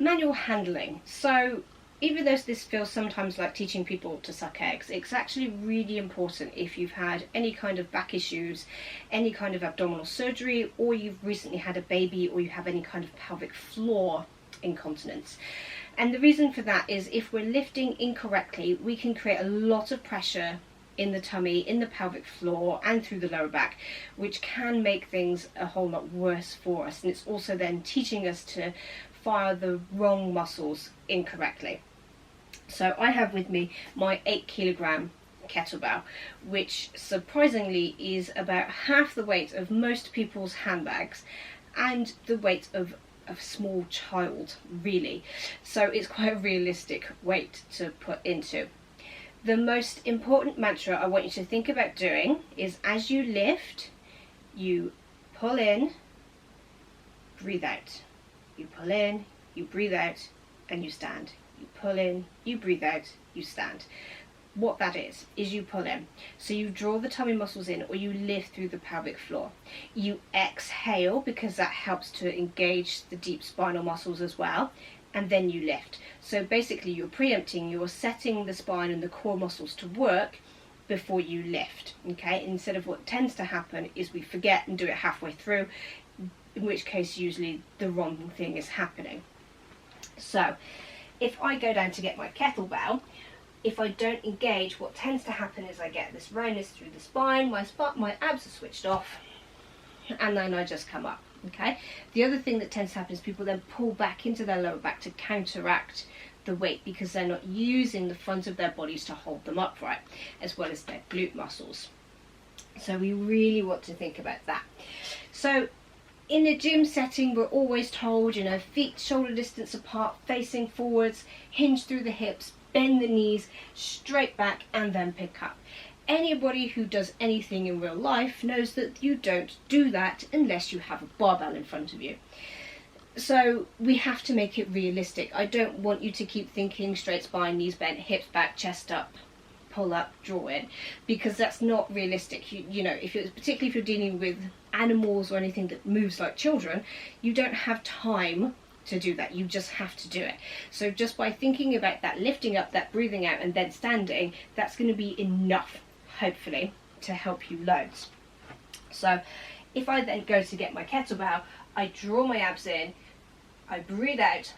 Manual handling. So even though this feels sometimes like teaching people to suck eggs, it's actually really important if you've had any kind of back issues, any kind of abdominal surgery, or you've recently had a baby, or you have any kind of pelvic floor incontinence. And the reason for that is if we're lifting incorrectly, we can create a lot of pressure in the tummy, in the pelvic floor, and through the lower back, which can make things a whole lot worse for us. And it's also then teaching us to fire the wrong muscles incorrectly. So I have with me my 8 kg kettlebell, which surprisingly is about half the weight of most people's handbags and the weight of a small child, really. So it's quite a realistic weight to put into. The most important mantra I want you to think about doing is, as you lift, you pull in, breathe out. You pull in, you breathe out, and you stand. You pull in, you breathe out, you stand. What that is you pull in. So you draw the tummy muscles in, or you lift through the pelvic floor. You exhale, because that helps to engage the deep spinal muscles as well, and then you lift. So basically you're preempting, you're setting the spine and the core muscles to work before you lift, okay? Instead of what tends to happen is we forget and do it halfway through, in which case usually the wrong thing is happening. So if I go down to get my kettlebell, if I don't engage, what tends to happen is I get this roundness through the spine, my abs are switched off, and then I just come up, okay? The other thing that tends to happen is people then pull back into their lower back to counteract the weight, because they're not using the front of their bodies to hold them upright, as well as their glute muscles. So we really want to think about that. So in a gym setting, we're always told, you know, feet shoulder distance apart, facing forwards, hinge through the hips, bend the knees, straight back, and then pick up. Anybody who does anything in real life knows that you don't do that unless you have a barbell in front of you. So we have to make it realistic. I don't want you to keep thinking straight spine, knees bent, hips back, chest up, pull up, draw in, because that's not realistic. You know, particularly if you're dealing with animals or anything that moves like children, you don't have time to do that. You just have to do it. So just by thinking about that, lifting up, that breathing out, and then standing, that's going to be enough, hopefully, to help you loads. So if I then go to get my kettlebell, I draw my abs in, I breathe out,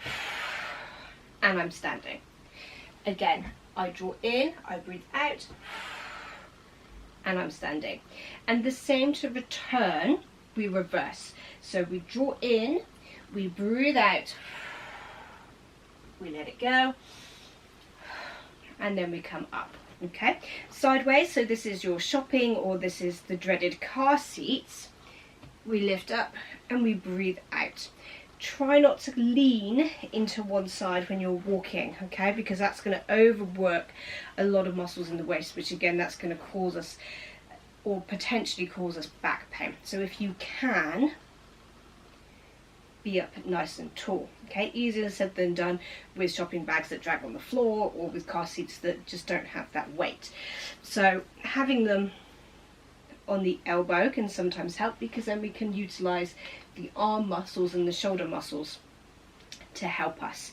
and I'm standing. Again, I draw in, I breathe out, and I'm standing. And the same to return, we reverse. So we draw in, we breathe out, we let it go, and then we come up, okay? Sideways, so this is your shopping, or this is the dreaded car seats. We lift up and we breathe out. Try not to lean into one side when you're walking, okay? Because that's going to overwork a lot of muscles in the waist, which again, that's going to cause us, or potentially cause us, back pain. So if you can, be up nice and tall, okay? Easier said than done with shopping bags that drag on the floor, or with car seats that just don't have that weight. So having them on the elbow can sometimes help, because then we can utilize the arm muscles and the shoulder muscles to help us.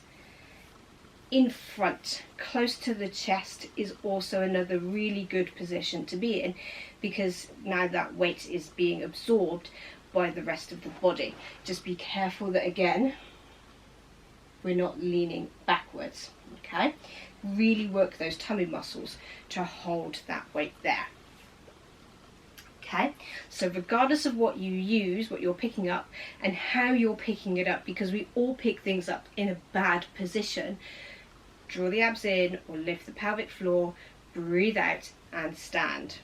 In front, close to the chest, is also another really good position to be in, because now that weight is being absorbed by the rest of the body. Just be careful that, again, we're not leaning backwards, okay? Really work those tummy muscles to hold that weight there. Okay, so regardless of what you use, what you're picking up, and how you're picking it up, because we all pick things up in a bad position, draw the abs in or lift the pelvic floor, breathe out, and stand.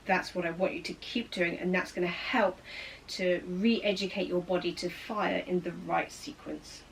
That's what I want you to keep doing, and that's going to help to re-educate your body to fire in the right sequence.